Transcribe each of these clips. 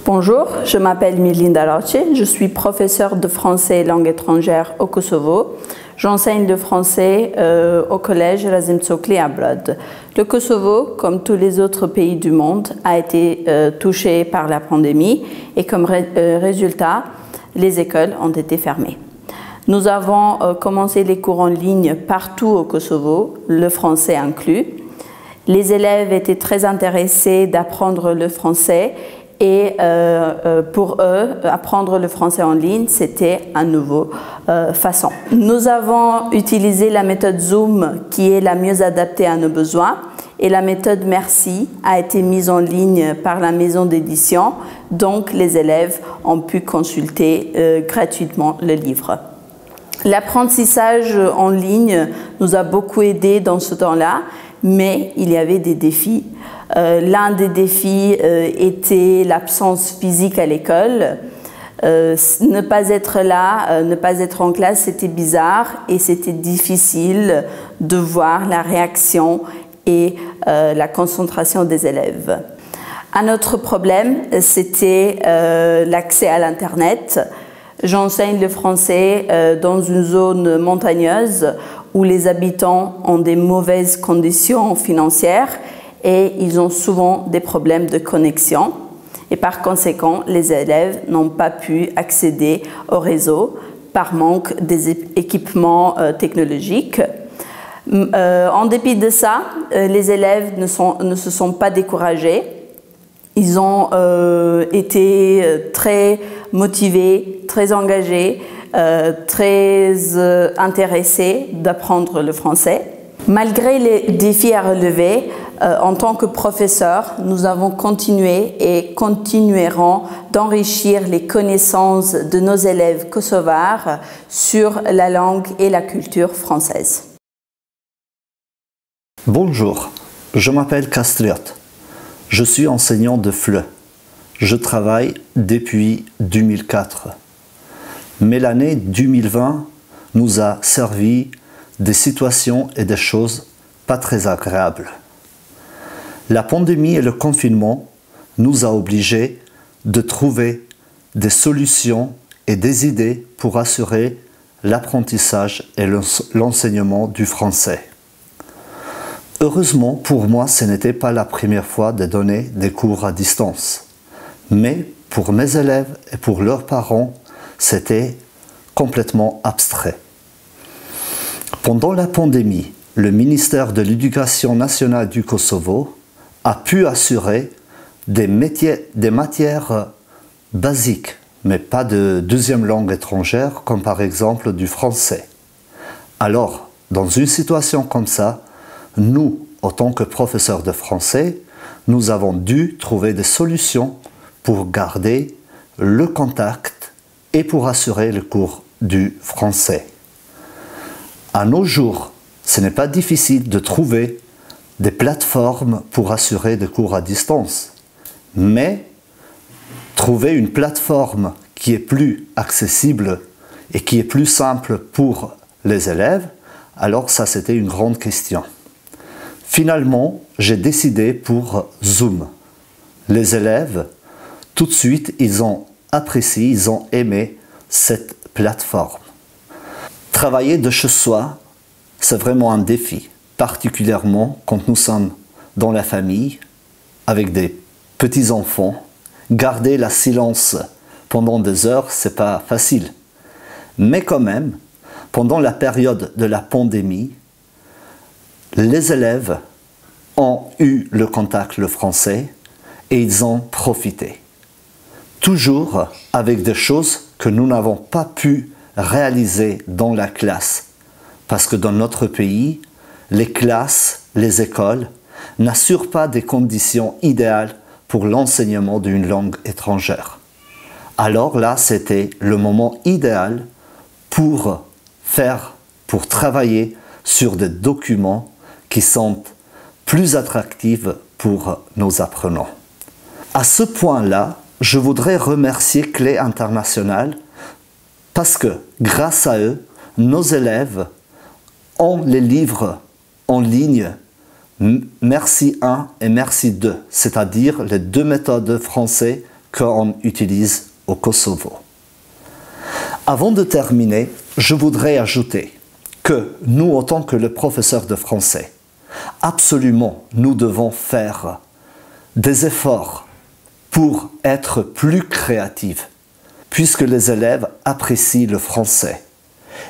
Bonjour, je m'appelle Milinda Lorce, je suis professeure de français et langue étrangère au Kosovo. J'enseigne le français au collège Razim Tsokli à Brod. Le Kosovo, comme tous les autres pays du monde, a été touché par la pandémie et comme résultat, les écoles ont été fermées. Nous avons commencé les cours en ligne partout au Kosovo, le français inclus. Les élèves étaient très intéressés d'apprendre le français et pour eux, apprendre le français en ligne, c'était une nouvelle façon. Nous avons utilisé la méthode Zoom qui est la mieux adaptée à nos besoins et la méthode Merci a été mise en ligne par la maison d'édition, donc les élèves ont pu consulter gratuitement le livre. L'apprentissage en ligne nous a beaucoup aidé dans ce temps-là, mais il y avait des défis. L'un des défis était l'absence physique à l'école. Ne pas être là, ne pas être en classe, c'était bizarre et c'était difficile de voir la réaction et la concentration des élèves. Un autre problème, c'était l'accès à l'Internet. J'enseigne le français dans une zone montagneuse où les habitants ont des mauvaises conditions financières et ils ont souvent des problèmes de connexion. Et par conséquent, les élèves n'ont pas pu accéder au réseau par manque des équipements technologiques. En dépit de ça, les élèves ne se sont pas découragés. Ils ont été très motivés, très engagés, très intéressés d'apprendre le français. Malgré les défis à relever, en tant que professeurs, nous avons continué et continuerons d'enrichir les connaissances de nos élèves kosovars sur la langue et la culture française. Bonjour, je m'appelle Kastriot. Je suis enseignant de FLE. Je travaille depuis 2004. Mais l'année 2020 nous a servi des situations et des choses pas très agréables. La pandémie et le confinement nous a obligés de trouver des solutions et des idées pour assurer l'apprentissage et l'enseignement du français. Heureusement, pour moi, ce n'était pas la première fois de donner des cours à distance. Mais pour mes élèves et pour leurs parents, c'était complètement abstrait. Pendant la pandémie, le ministère de l'Éducation nationale du Kosovo a pu assurer des matières basiques, mais pas de deuxième langue étrangère, comme par exemple du français. Alors, dans une situation comme ça, nous, en tant que professeurs de français, nous avons dû trouver des solutions pour garder le contact et pour assurer le cours du français. À nos jours, ce n'est pas difficile de trouver des plateformes pour assurer des cours à distance, mais trouver une plateforme qui est plus accessible et qui est plus simple pour les élèves, alors ça c'était une grande question. Finalement, j'ai décidé pour Zoom. Les élèves, tout de suite, ils ont apprécié, ils ont aimé cette plateforme. Travailler de chez soi, c'est vraiment un défi, particulièrement quand nous sommes dans la famille, avec des petits-enfants. Garder le silence pendant des heures, c'est pas facile. Mais quand même, pendant la période de la pandémie, les élèves ont eu le contact le français et ils ont profité. Toujours avec des choses que nous n'avons pas pu réaliser dans la classe. Parce que dans notre pays, les classes, les écoles n'assurent pas des conditions idéales pour l'enseignement d'une langue étrangère. Alors là, c'était le moment idéal pour travailler sur des documents qui sont plus attractifs pour nos apprenants. À ce point-là, je voudrais remercier Clé International parce que grâce à eux, nos élèves ont les livres en ligne Merci 1 et Merci 2, c'est-à-dire les deux méthodes français qu'on utilise au Kosovo. Avant de terminer, je voudrais ajouter que nous, en tant que le professeur de français, absolument, nous devons faire des efforts pour être plus créatifs, puisque les élèves apprécient le français.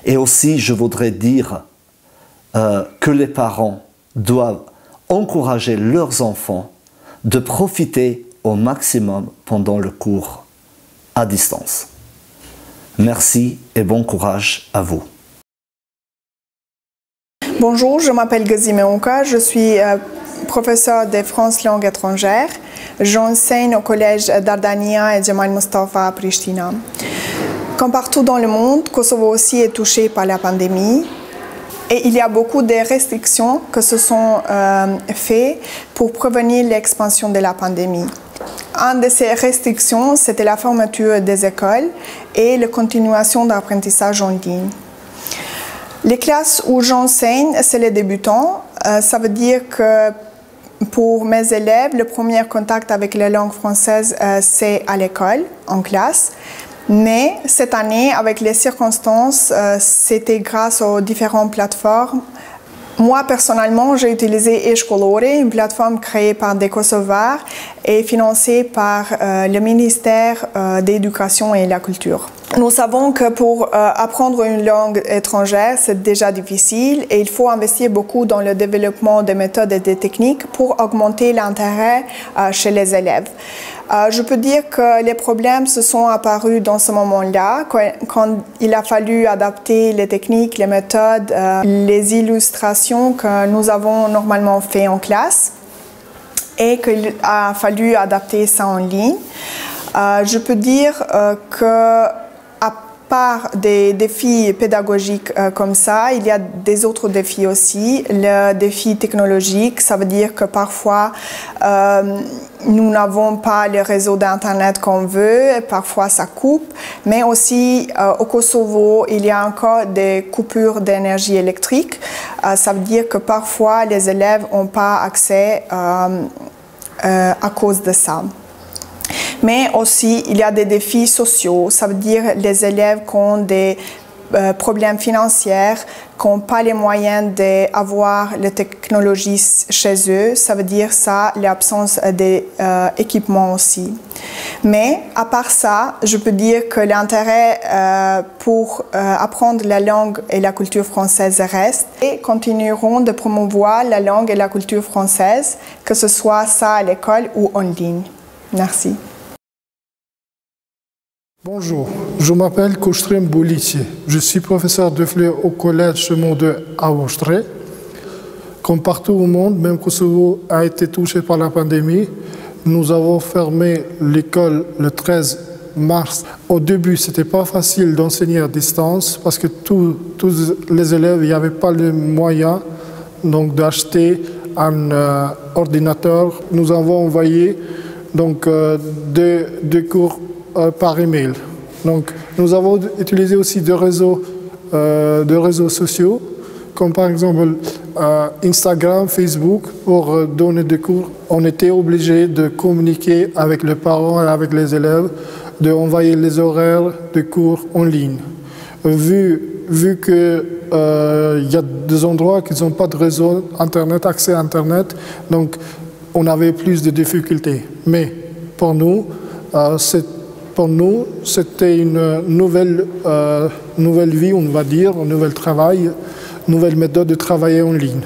Et aussi, je voudrais dire que les parents doivent encourager leurs enfants de profiter au maximum pendant le cours à distance. Merci et bon courage à vous. Bonjour, je m'appelle Gazime Onka, je suis professeur de France langue étrangère. J'enseigne au collège Dardania et Jamal Mustafa à Pristina. Comme partout dans le monde, Kosovo aussi est touché par la pandémie. Et il y a beaucoup de restrictions qui se sont faites pour prévenir l'expansion de la pandémie. Une de ces restrictions, c'était la fermeture des écoles et la continuation d'apprentissage en ligne. Les classes où j'enseigne, c'est les débutants. Ça veut dire que pour mes élèves, le premier contact avec la langue française, c'est à l'école, en classe. Mais cette année, avec les circonstances, c'était grâce aux différentes plateformes. Moi, personnellement, j'ai utilisé e-Scolore, une plateforme créée par des Kosovars et financée par le ministère de l'Éducation et de la Culture. Nous savons que pour apprendre une langue étrangère, c'est déjà difficile et il faut investir beaucoup dans le développement des méthodes et des techniques pour augmenter l'intérêt chez les élèves. Je peux dire que les problèmes se sont apparus dans ce moment-là, quand il a fallu adapter les techniques, les méthodes, les illustrations que nous avons normalement fait en classe et qu'il a fallu adapter ça en ligne. Je peux dire que par des défis pédagogiques comme ça, il y a des autres défis aussi. Le défi technologique, ça veut dire que parfois nous n'avons pas le réseau d'Internet qu'on veut, parfois ça coupe, mais aussi au Kosovo, il y a encore des coupures d'énergie électrique. Ça veut dire que parfois les élèves n'ont pas accès à cause de ça. Mais aussi, il y a des défis sociaux, ça veut dire les élèves qui ont des problèmes financiers, qui n'ont pas les moyens d'avoir les technologies chez eux, ça veut dire ça, l'absence d'équipements aussi. Mais à part ça, je peux dire que l'intérêt pour apprendre la langue et la culture française reste et continueront de promouvoir la langue et la culture française, que ce soit ça à l'école ou en ligne. Merci. Bonjour, je m'appelle Kostrem Bolici. Je suis professeur de FLE au collège Chemin de Avostre. Comme partout au monde, même Kosovo a été touché par la pandémie. Nous avons fermé l'école le 13 mars. Au début, ce n'était pas facile d'enseigner à distance parce que tous les élèves, il n'y avait pas les moyens d'acheter un ordinateur. Nous avons envoyé deux cours par email. Donc, nous avons utilisé aussi des réseaux sociaux, comme par exemple Instagram, Facebook, pour donner des cours. On était obligé de communiquer avec les parents et avec les élèves, d'envoyer les horaires de cours en ligne. Vu qu'il y a des endroits qui n'ont pas de réseau Internet, accès à Internet, donc on avait plus de difficultés. Mais pour nous, c'était une nouvelle vie, on va dire, un nouvel travail, une nouvelle méthode de travailler en ligne.